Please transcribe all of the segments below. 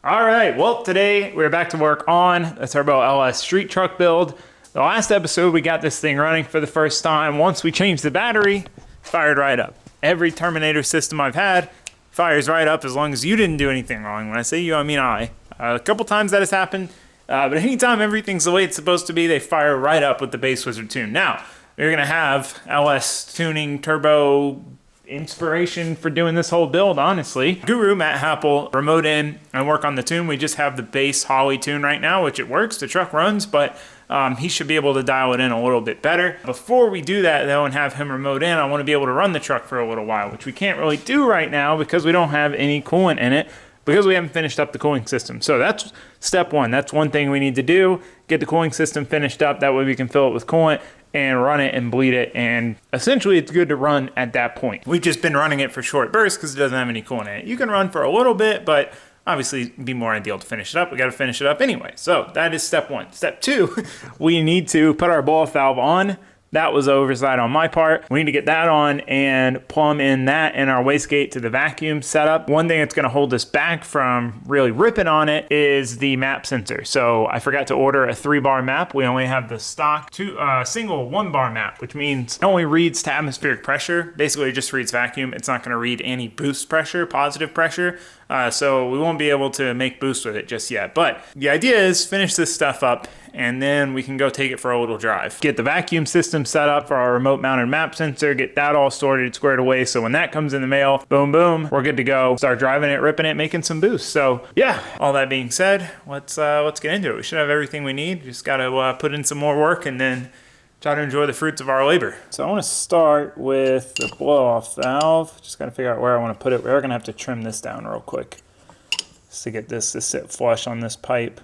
All right, well, today we're back to work on the Turbo LS street truck build. The last episode, we got this thing running for the first time. Once we changed the battery, fired right up. Every Terminator system I've had fires right up as long as you didn't do anything wrong. When I say you, I mean I. A couple times that has happened, but anytime everything's the way it's supposed to be, they fire right up with the Base Wizard tune. Now, you're gonna have LS tuning turbo inspiration for doing this whole build, honestly. Guru Matt Happel remote in and work on the tune. We just have the base Holly tune right now, which it works, the truck runs, but he should be able to dial it in a little bit better. Before we do that though and have him remote in, I want to be able to run the truck for a little while, which we can't really do right now because we don't have any coolant in it, because we haven't finished up the cooling system. So that's step one. That's one thing we need to do, get the cooling system finished up. That way we can fill it with coolant and run it and bleed it, and essentially it's good to run at that point. We've just been running it for short bursts because it doesn't have any coolant in it. You can run for a little bit, but obviously it'd be more ideal to finish it up. We got to finish it up anyway. So that is step one. Step two, we need to put our blow-off valve on. That was an oversight on my part. We need to get that on and plumb in that and our wastegate to the vacuum setup. One thing that's gonna hold us back from really ripping on it is the map sensor. So I forgot to order a 3-bar map. We only have the stock single 1-bar map, which means it only reads to atmospheric pressure. Basically it just reads vacuum. It's not gonna read any boost pressure, positive pressure. So we won't be able to make boost with it just yet. But the idea is finish this stuff up and then we can go take it for a little drive. Get the vacuum system set up for our remote mounted map sensor, get that all sorted, squared away. So when that comes in the mail, boom, boom, we're good to go. Start driving it, ripping it, making some boost. So yeah, all that being said, let's get into it. We should have everything we need. Just gotta put in some more work and then try to enjoy the fruits of our labor. So I want to start with the blow-off valve. Just got to figure out where I want to put it. We're going to have to trim this down real quick just to get this to sit flush on this pipe.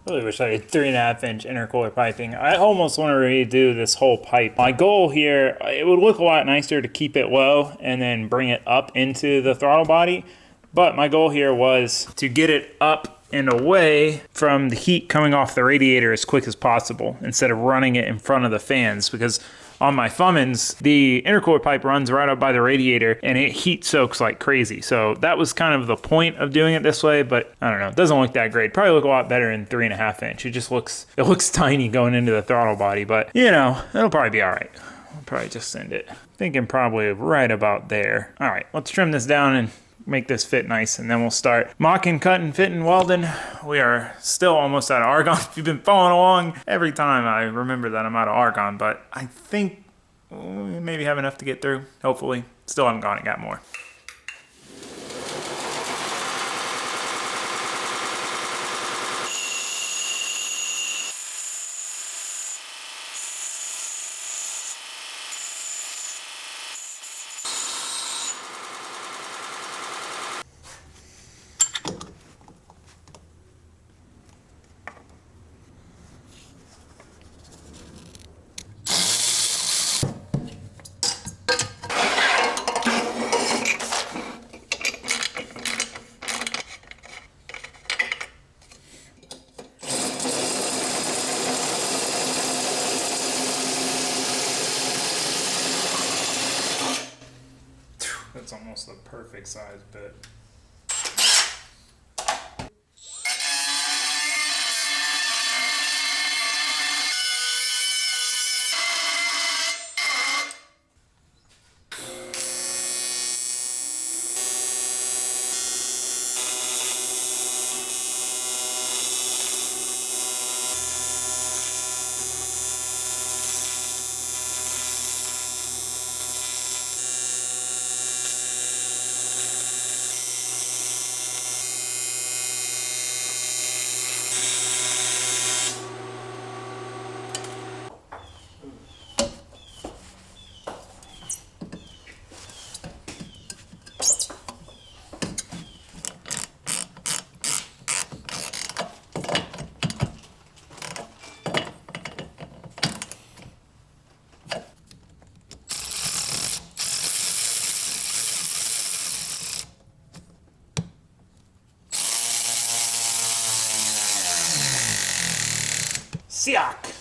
I really wish I had 3.5-inch intercooler piping. I almost want to redo this whole pipe. My goal here, it would look a lot nicer to keep it low and then bring it up into the throttle body. But my goal here was to get it up and away from the heat coming off the radiator as quick as possible instead of running it in front of the fans, because on my Fummins, the intercooler pipe runs right up by the radiator and it heat soaks like crazy. So that was kind of the point of doing it this way, but I don't know, it doesn't look that great. Probably look a lot better in 3.5-inch. It looks tiny going into the throttle body, but you know, it'll probably be all right. I'll probably just send it. Thinking probably right about there. All right, let's trim this down and make this fit nice, and then we'll start mocking, cutting, fitting, welding. We are still almost out of argon. If you've been following along, every time I remember that I'm out of argon, but I think we maybe have enough to get through, hopefully. Still haven't gone and got more. That's almost the perfect size bit. Siak.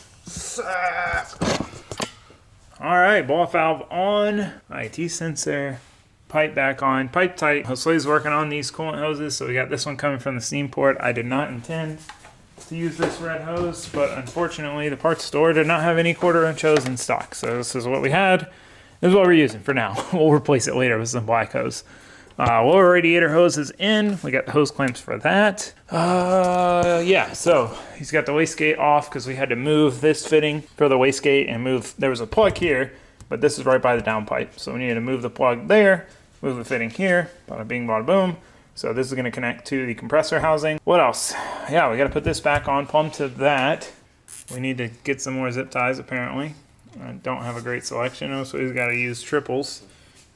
All right, ball valve on, IT sensor, pipe back on, pipe tight. Josue's working on these coolant hoses, so we got this one coming from the steam port. I did not intend to use this red hose, but unfortunately the parts store did not have any 1/4" hose in stock. So this is what we had. This is what we're using for now. We'll replace it later with some black hose. Lower radiator hose is in. We got the hose clamps for that. Yeah, so he's got the wastegate off because we had to move this fitting for the wastegate and move. There was a plug here, but this is right by the downpipe. So we needed to move the plug there, move the fitting here, bada bing, bada boom. So this is going to connect to the compressor housing. What else? Yeah, we got to put this back on, pump to that. We need to get some more zip ties apparently. I don't have a great selection, so he's got to use triples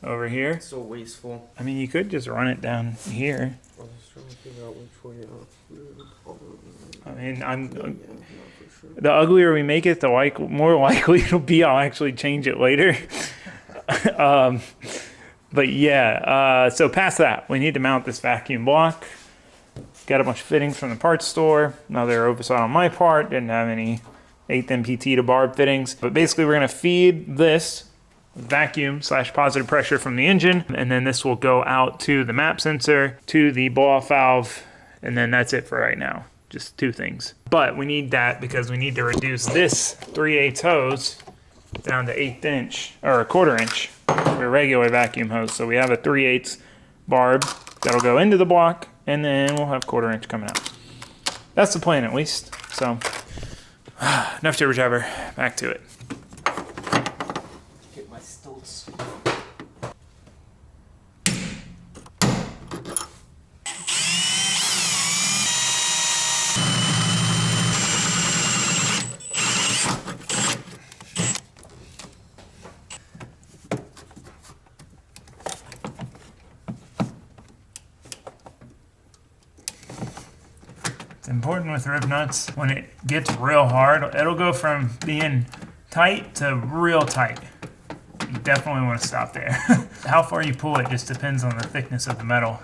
over here. So wasteful. I mean, you could just run it down here. I was trying to figure out which way I mean, the uglier we make it, the more likely it'll be I'll actually change it later. But yeah, so past that, we need to mount this vacuum block. Got a bunch of fittings from the parts store. Another oversight on my part. Didn't have any 1/8 MPT to barb fittings. But basically we're gonna feed this vacuum / positive pressure from the engine, and then this will go out to the map sensor, to the blow-off valve, and then that's it for right now. Just 2 things. But we need that because we need to reduce this 3/8 hose down to 1/8 inch, or a 1/4 inch for a regular vacuum hose. So we have a 3/8 barb that'll go into the block, and then we'll have 1/4 inch coming out. That's the plan at least. So enough jibber jabber, back to it. get my stilts. It's important with rib nuts, when it gets real hard, it'll go from being tight to real tight. You definitely want to stop there. How far you pull it just depends on the thickness of the metal.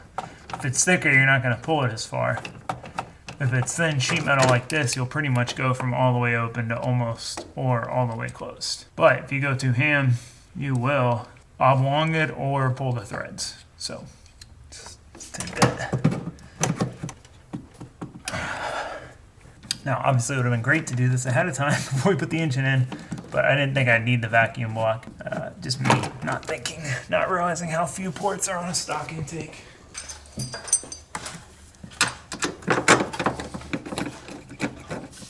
If it's thicker, you're not going to pull it as far. If it's thin sheet metal like this, you'll pretty much go from all the way open to almost or all the way closed. But if you go too ham, you will oblong it or pull the threads. So just take that. Now, obviously, it would have been great to do this ahead of time before we put the engine in, but I didn't think I'd need the vacuum block. Just me not thinking, not realizing how few ports are on a stock intake.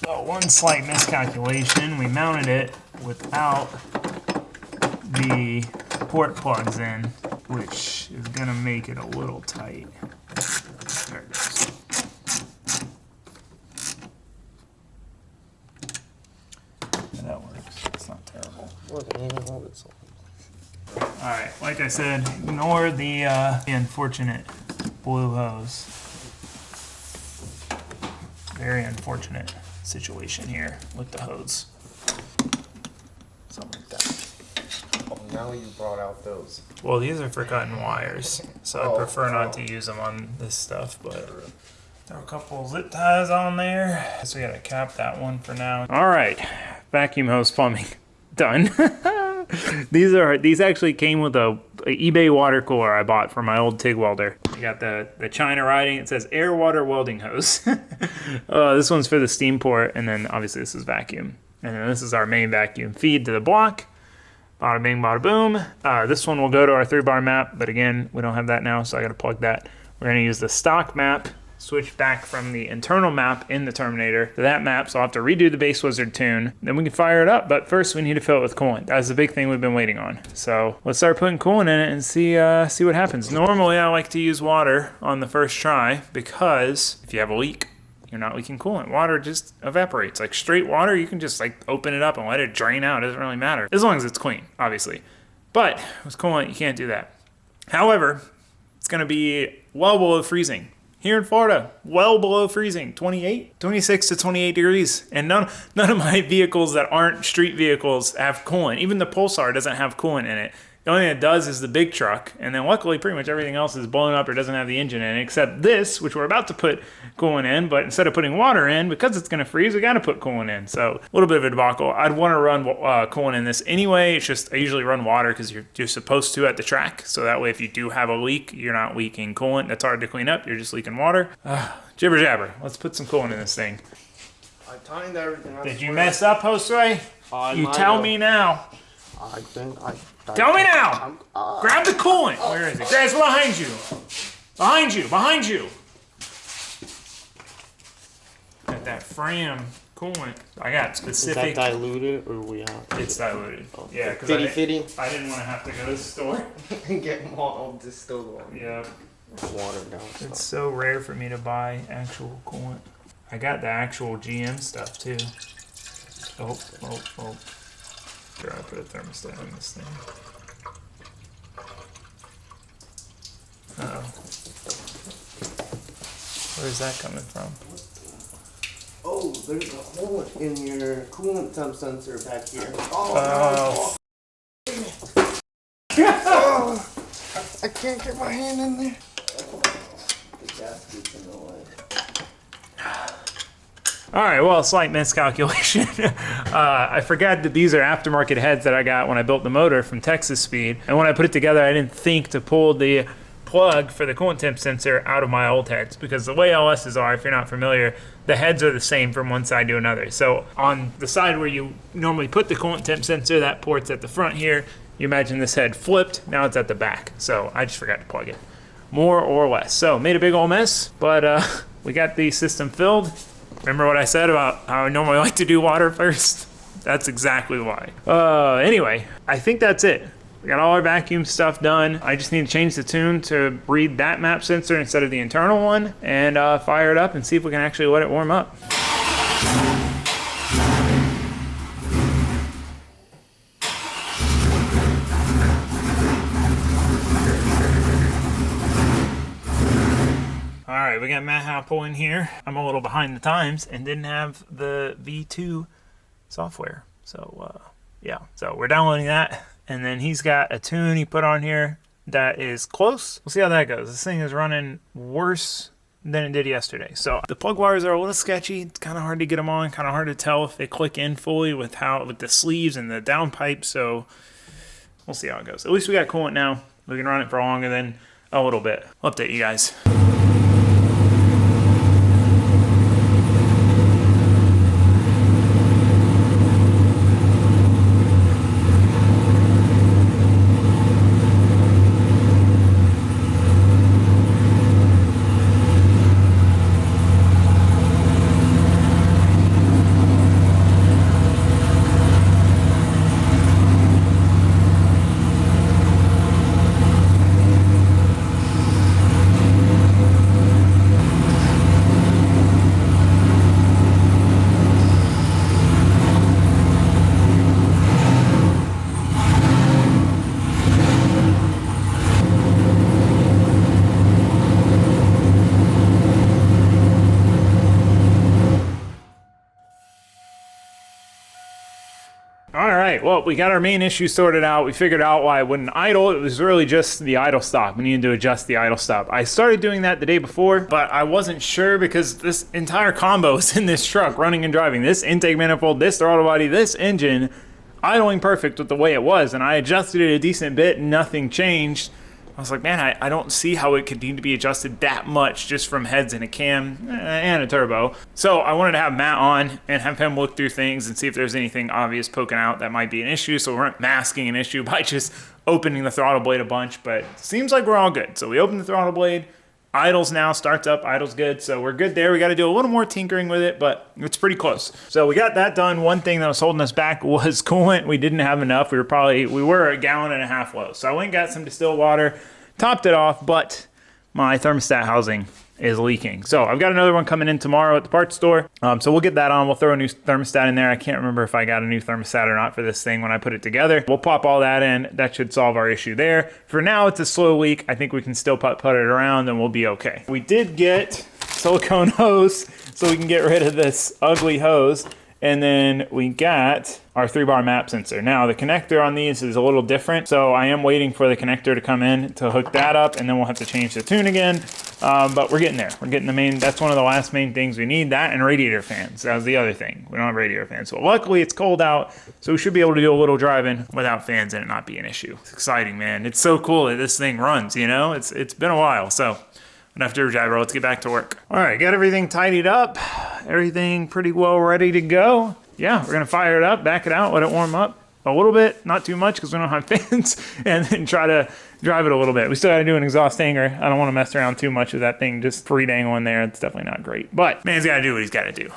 Oh, one slight miscalculation. We mounted it without the port plugs in, which is going to make it a little tight. There it goes. That works. It's not terrible. Alright, like I said, ignore the unfortunate blue hose. Very unfortunate situation here with the hose. Something like that. Oh, now you brought out those. Well, these are for cutting wires, so I prefer not to use them on this stuff, but throw a couple zip ties on there. So we gotta cap that one for now. Alright, vacuum hose plumbing done. These actually came with a eBay water cooler I bought for my old TIG welder. You got the China writing. It says air water welding hose. This one's for the steam port, and then obviously this is vacuum. And then this is our main vacuum feed to the block. Bada bing, bada boom. This one will go to our 3-bar map, but again, we don't have that now, so I gotta plug that. We're gonna use the stock map, switch back from the internal map in the Terminator to that map, so I'll have to redo the Base Wizard tune. Then we can fire it up, but first we need to fill it with coolant. That's the big thing we've been waiting on. So let's start putting coolant in it and see what happens. Normally I like to use water on the first try because if you have a leak, you're not leaking coolant. Water just evaporates. Like straight water, you can just like open it up and let it drain out. It doesn't really matter. As long as it's clean, obviously. But with coolant, you can't do that. However, it's gonna be well below freezing. Here in Florida, well below freezing, 26 to 28 degrees. And none of my vehicles that aren't street vehicles have coolant. Even the Pulsar doesn't have coolant in it. The only thing it does is the big truck, and then luckily pretty much everything else is blown up or doesn't have the engine in it, except this, which we're about to put coolant in, but instead of putting water in, because it's going to freeze, we got to put coolant in. So a little bit of a debacle. I'd want to run coolant in this anyway. It's just I usually run water because you're supposed to at the track, so that way if you do have a leak, you're not leaking coolant. That's hard to clean up. You're just leaking water. Jibber jabber. Let's put some coolant in this thing. I timed everything. Did you mess up, Josue? You tell me now. I think I. Tell me now! Grab the coolant! Where is it? Guys, behind you! Behind you! Behind you! Got that Fram coolant. I got specific. Is that diluted or we have? It's diluted. Oh, Yeah, because fitty. I didn't want to have to go to the store. And get more distilled water. Yeah. Water down. It's so rare for me to buy actual coolant. I got the actual GM stuff too. Oh. Here, I put a thermostat on this thing. Uh-oh. Where's that coming from? Oh, there's a hole in your coolant temp sensor back here. Oh. Oh, I can't get my hand in there. The gasket's in the way. All right, well, slight miscalculation. I forgot that these are aftermarket heads that I got when I built the motor from Texas Speed. And when I put it together, I didn't think to pull the plug for the coolant temp sensor out of my old heads, because the way LSs are, if you're not familiar, the heads are the same from one side to another. So on the side where you normally put the coolant temp sensor, that port's at the front here. You imagine this head flipped, now it's at the back. So I just forgot to plug it, more or less. So made a big old mess, but we got the system filled. Remember what I said about how I normally like to do water first? That's exactly why. Anyway, I think that's it. We got all our vacuum stuff done. I just need to change the tune to read that map sensor instead of the internal one, and fire it up and see if we can actually let it warm up. Alright, we got Matt Happle in here. I'm a little behind the times and didn't have the V2 software. So, yeah. So we're downloading that. And then he's got a tune he put on here that is close. We'll see how that goes. This thing is running worse than it did yesterday. So the plug wires are a little sketchy. It's kind of hard to get them on. Kind of hard to tell if they click in fully with the sleeves and the downpipe. So we'll see how it goes. At least we got coolant now. We can run it for longer than a little bit. I'll update you guys. Well, we got our main issue sorted out. We figured out why it wouldn't idle. It was really just the idle stop. We needed to adjust the idle stop. I started doing that the day before, but I wasn't sure because this entire combo is in this truck, running and driving. This intake manifold, this throttle body, this engine, idling perfect with the way it was. And I adjusted it a decent bit and nothing changed. I was like, man, I don't see how it could need to be adjusted that much just from heads and a cam and a turbo. So I wanted to have Matt on and have him look through things and see if there's anything obvious poking out that might be an issue. So we weren't masking an issue by just opening the throttle blade a bunch, but it seems like we're all good. So we opened the throttle blade, idles now, starts up, idles good. So we're good there. We got to do a little more tinkering with it, but it's pretty close. So we got that done. One thing that was holding us back was coolant. We didn't have enough. We were 1.5 gallons low. So I went and got some distilled water, topped it off, but my thermostat housing is leaking. So I've got another one coming in tomorrow at the parts store. So we'll get that on. We'll throw a new thermostat in there. I can't remember if I got a new thermostat or not for this thing when I put it together. We'll pop all that in. That should solve our issue there. For now, it's a slow leak. I think we can still put it around and we'll be okay. We did get silicone hose so we can get rid of this ugly hose. And then we got our 3-bar map sensor. Now the connector on these is a little different, so I am waiting for the connector to come in to hook that up, and then we'll have to change the tune again. But we're getting there. We're getting the main, that's one of the last main things we need, that and radiator fans. That was the other thing. We don't have radiator fans. So luckily it's cold out, so we should be able to do a little driving without fans and it not be an issue. It's exciting, man. It's so cool that this thing runs, you know? It's been a while, so enough to driver. Let's get back to work. All right, got everything tidied up. Everything pretty well ready to go. Yeah, we're gonna fire it up, back it out, let it warm up a little bit, not too much because we don't have fans, and then try to drive it a little bit. We still gotta do an exhaust hanger. I don't wanna mess around too much with that thing just free dangling there. It's definitely not great, but man's gotta do what he's gotta do.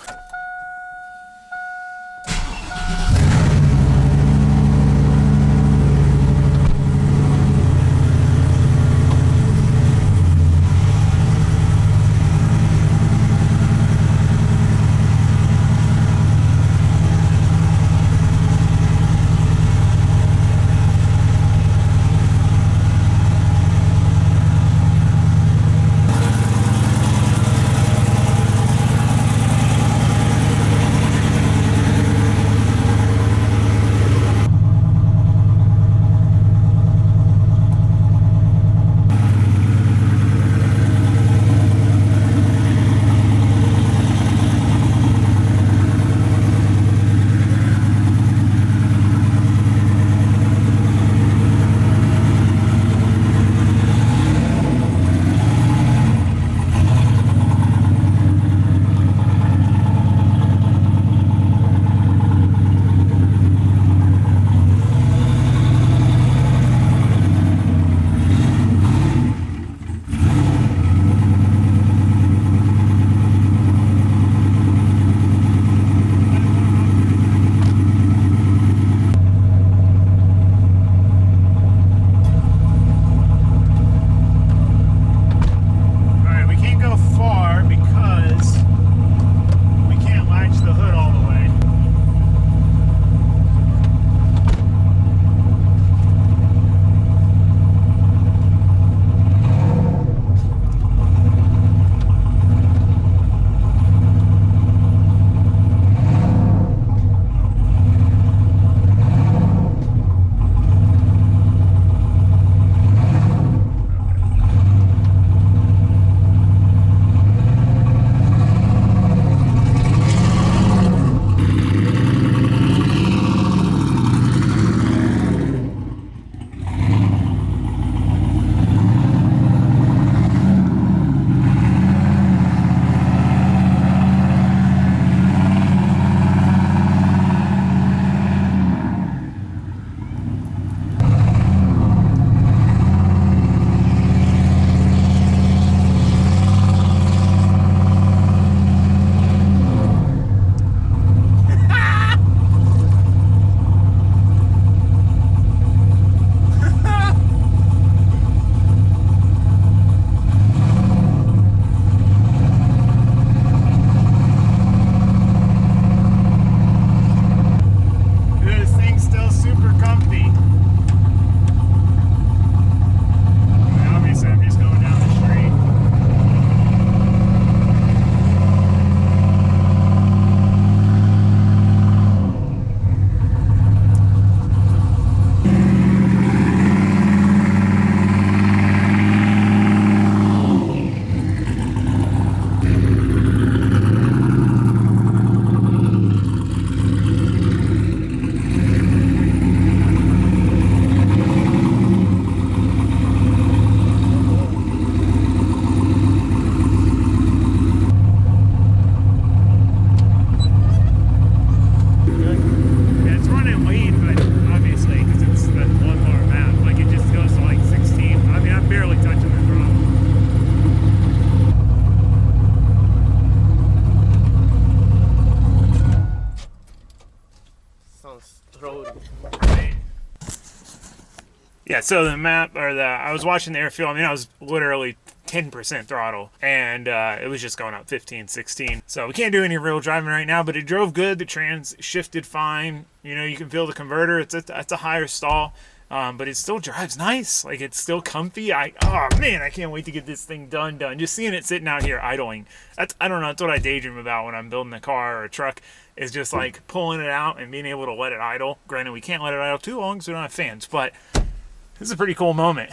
Yeah, so the map, or I was watching the airfield, I mean, I was literally 10% throttle, and it was just going up 15, 16. So we can't do any real driving right now, but it drove good. The trans shifted fine. You know, you can feel the converter. It's a higher stall. but it still drives nice. Like, it's still comfy. Oh man, I can't wait to get this thing done. Just seeing it sitting out here idling. I don't know, that's what I daydream about when I'm building a car or a truck, is just like pulling it out and being able to let it idle. Granted, we can't let it idle too long because we don't have fans, but this is a pretty cool moment.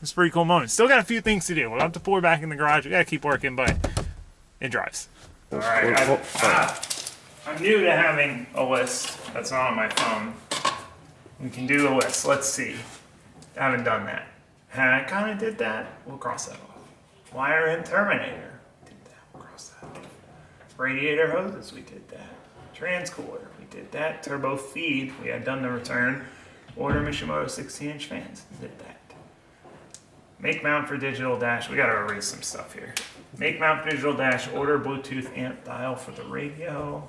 Still got a few things to do. We'll have to pour back in the garage. We gotta keep working, but it drives. All right, I'm new to having a list that's not on my phone. We can do a list. Let's see. I haven't done that. I kind of did that. We'll cross that off. Wire and terminator. Did that. We'll cross that off. Radiator hoses. We did that. Transcooler. We did that. Turbo feed. We had done the return. Order Mishimoto 16-inch fans. Did that. Make mount for digital dash. We got to erase some stuff here. Make mount for digital dash. Order Bluetooth amp dial for the radio.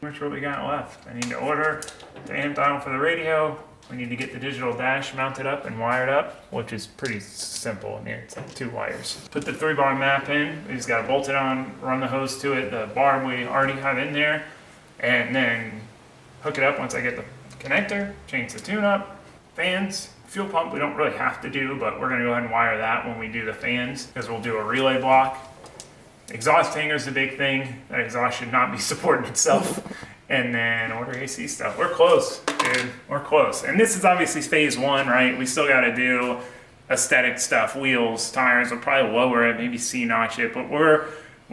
Much what we got left. I need to order the amp dial for the radio. We need to get the digital dash mounted up and wired up, which is pretty simple. It's like 2 wires. Put the 3-bar map in. We just got to bolt it on, run the hose to it, the barb we already have in there, and then hook it up once I get the connector, change the tune up, fans, fuel pump we don't really have to do, but we're going to go ahead and wire that when we do the fans, because we'll do a relay block. Exhaust hanger is the big thing. That exhaust should not be supporting itself. And then order AC stuff. We're close, dude. We're close. And this is obviously phase 1, right? We still got to do aesthetic stuff. Wheels, tires. We'll probably lower it, maybe C-notch it. But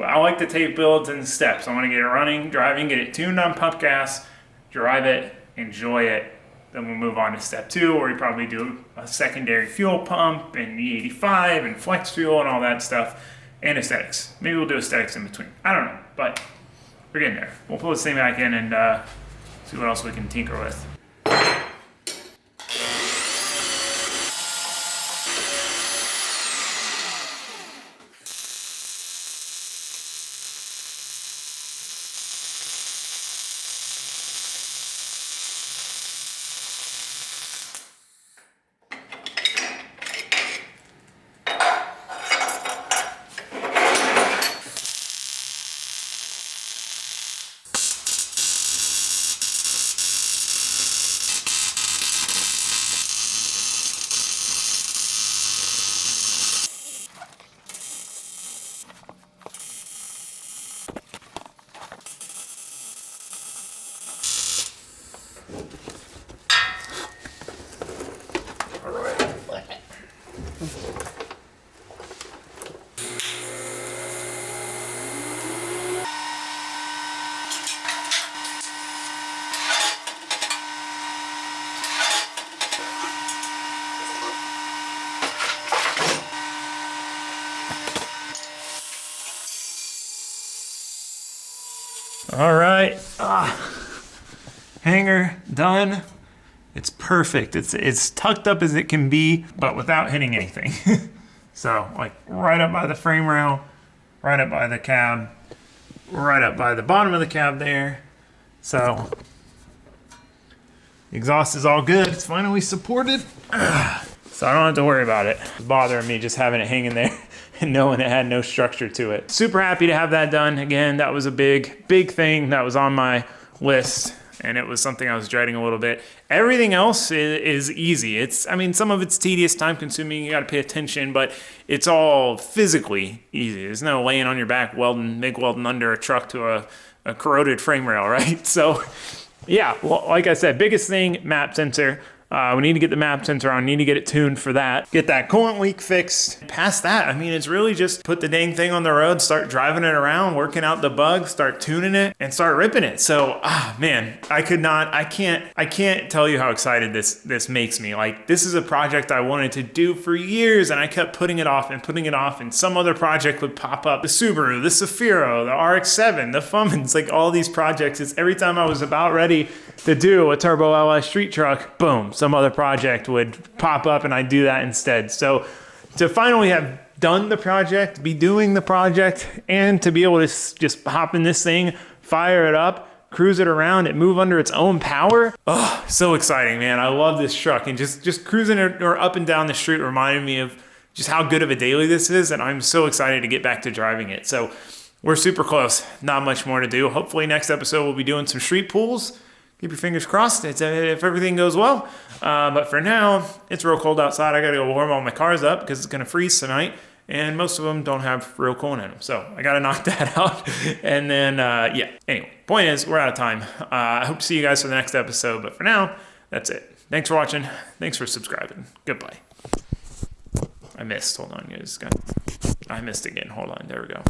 I like to take builds in steps. I want to get it running, driving, get it tuned on pump gas, drive it, enjoy it. Then we'll move on to step 2, where we probably do a secondary fuel pump and E85 and flex fuel and all that stuff. And aesthetics. Maybe we'll do aesthetics in between. I don't know, but we're getting there. We'll pull this thing back in and see what else we can tinker with. All right, hanger done. It's perfect. It's tucked up as it can be, but without hitting anything. So like right up by the frame rail, right up by the cab, right up by the bottom of the cab there. So the exhaust is all good. It's finally supported. So I don't have to worry about it. It's bothering me just having it hanging there and knowing it had no structure to it. Super happy to have that done. Again, that was a big thing that was on my list, and it was something I was dreading a little bit. Everything else is easy. Some of it's tedious, time consuming, you gotta pay attention, but it's all physically easy. There's no laying on your back MIG welding under a truck to a corroded frame rail, right? So yeah, well, like I said, biggest thing, map sensor. We need to get the map sensor on, need to get it tuned for that. Get that coolant leak fixed. Past that, it's really just put the dang thing on the road, start driving it around, working out the bugs, start tuning it, and start ripping it. So, man, I can't tell you how excited this makes me. Like, this is a project I wanted to do for years, and I kept putting it off, and some other project would pop up. The Subaru, the Safiro, the RX-7, the Fummins, like all these projects. It's every time I was about ready to do a Turbo LS street truck, boom, some other project would pop up and I'd do that instead. So to finally have done the project, be doing the project, and to be able to just hop in this thing, fire it up, cruise it around, and move under its own power. Oh, so exciting, man. I love this truck, and just cruising or up and down the street reminded me of just how good of a daily this is, and I'm so excited to get back to driving it. So we're super close. Not much more to do. Hopefully next episode we'll be doing some street pulls. keep your fingers crossed if everything goes well. But for now, it's real cold outside. I gotta go warm all my cars up because it's gonna freeze tonight. And most of them don't have real coolant in them. So I gotta knock that out. And then, yeah. Anyway, point is, we're out of time. I hope to see you guys for the next episode. But for now, that's it. Thanks for watching. Thanks for subscribing. Goodbye. I missed. Hold on, guys. I missed again. Hold on. There we go.